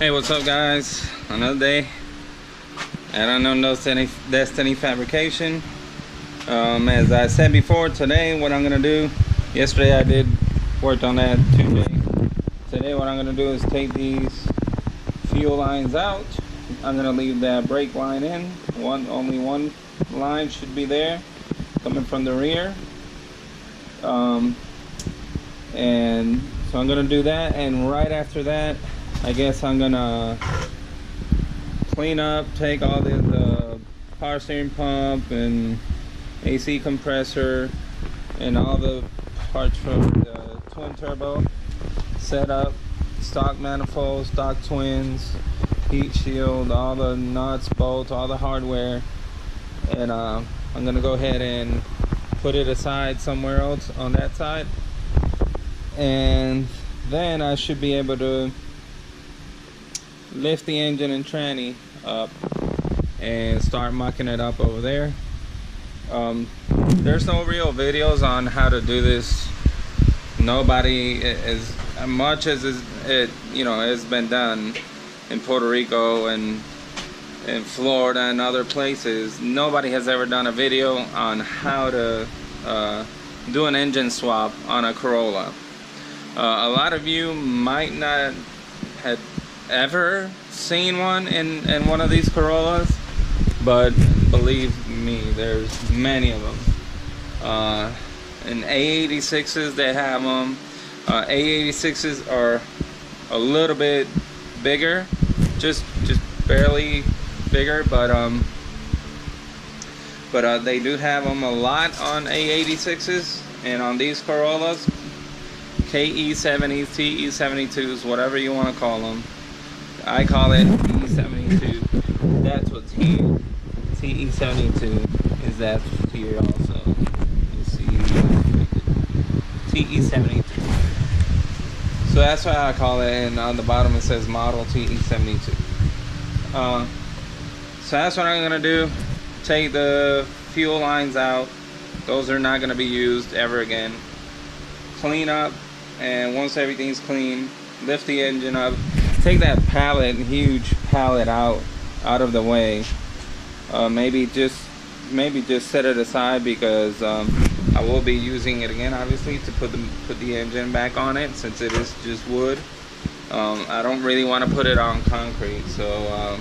Hey, what's up, guys? Another day at Unknown Destiny Fabrication. As I said before, today what I'm gonna do, yesterday I did worked on that today. Today what I'm gonna do is take these fuel lines out. I'm gonna leave that brake line in. Only one line should be there, coming from the rear. And so I'm gonna do that, and right after that, I guess I'm gonna clean up, take all the power steering pump and AC compressor and all the parts from the twin turbo, set up stock manifold, stock twins, heat shield, all the nuts, bolts, all the hardware, and I'm gonna go ahead and put it aside somewhere else on that side, and then I should be able to lift the engine and tranny up and start mucking it up over there. There's no real videos on how to do this. Nobody, as much as it has been done in Puerto Rico and in Florida and other places, nobody has ever done a video on how to do an engine swap on a Corolla. A lot of you might not have ever seen one in one of these Corollas, but believe me, there's many of them. In A86s they have them. A86s are a little bit bigger, just barely bigger, but they do have them a lot on A86s, and on these Corollas, KE70s, TE72s, whatever you want to call them. I call it TE72. That's what's here. TE72 is that's here also. You see, TE72. So that's why I call it, and on the bottom it says model TE72. So that's what I'm gonna do. Take the fuel lines out. Those are not gonna be used ever again. Clean up, and once everything's clean, lift the engine up. Take that pallet, huge pallet, out of the way. Maybe just set it aside, because I will be using it again, obviously, to put the engine back on it, since it is just wood. I don't really want to put it on concrete, so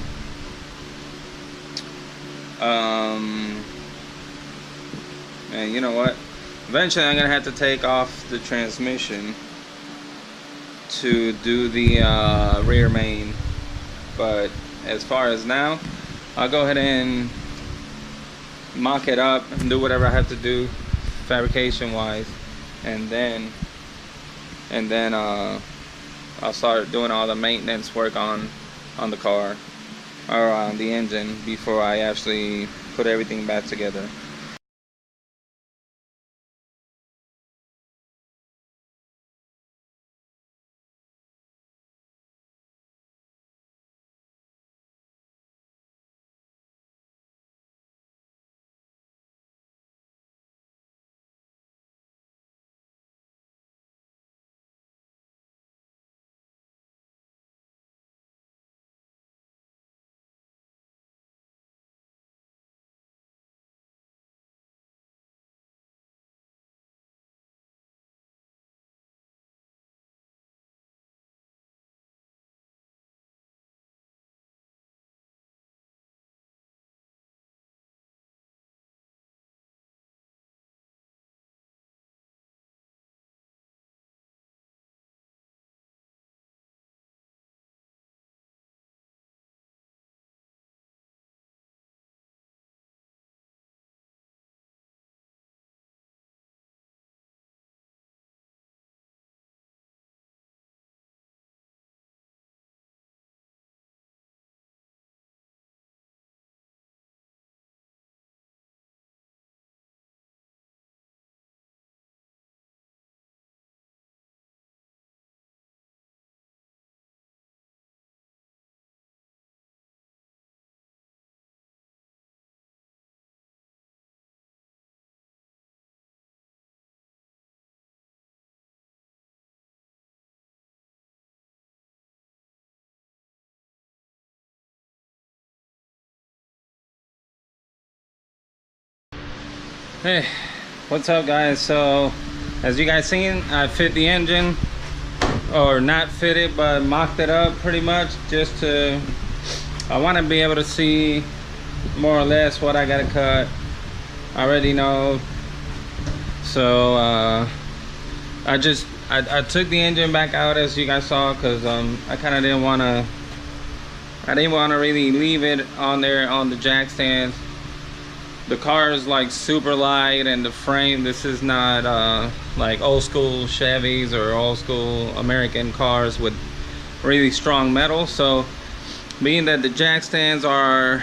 and you know what? Eventually, I'm gonna have to take off the transmission to do the rear main, but as far as now, I'll go ahead and mock it up and do whatever I have to do fabrication wise, and then I'll start doing all the maintenance work on the car, or on the engine, before I actually put everything back together. Hey, what's up guys? So as you guys seen, I fit the engine, or not fit it but mocked it up pretty much, just to, I want to be able to see more or less what I gotta cut. I already know. So I took the engine back out, as you guys saw, because I kind of didn't want to really leave it on there on the jack stands. The car is like super light, and the frame, this is not like old school Chevys or old school American cars with really strong metal. So being that the jack stands are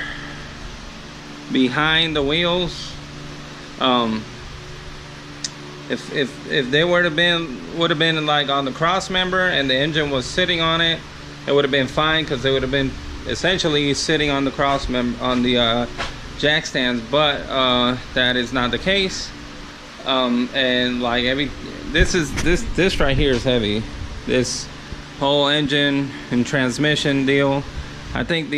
behind the wheels, if they would have been like on the cross member and the engine was sitting on it, it would have been fine, because they would have been essentially sitting on the cross member on the jack stands. But that is not the case. And like this right here is heavy. This whole engine and transmission deal, I think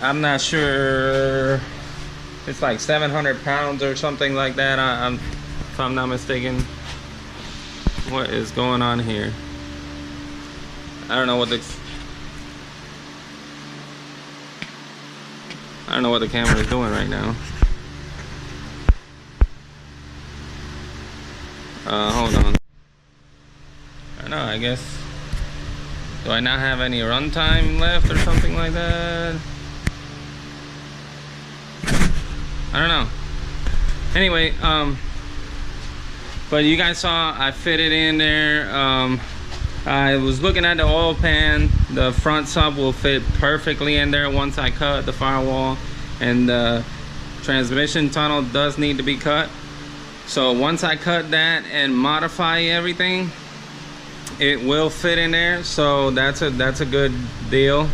I'm not sure, it's like 700 pounds or something like that, if I'm not mistaken. What is going on here? I don't know what the camera is doing right now. Hold on. I don't know, I guess, do I not have any runtime left or something like that? I don't know. Anyway, but you guys saw I fit it in there. I was looking at the oil pan. The front sub will fit perfectly in there once I cut the firewall, and the transmission tunnel does need to be cut. So once I cut that and modify everything, it will fit in there. So that's a good deal.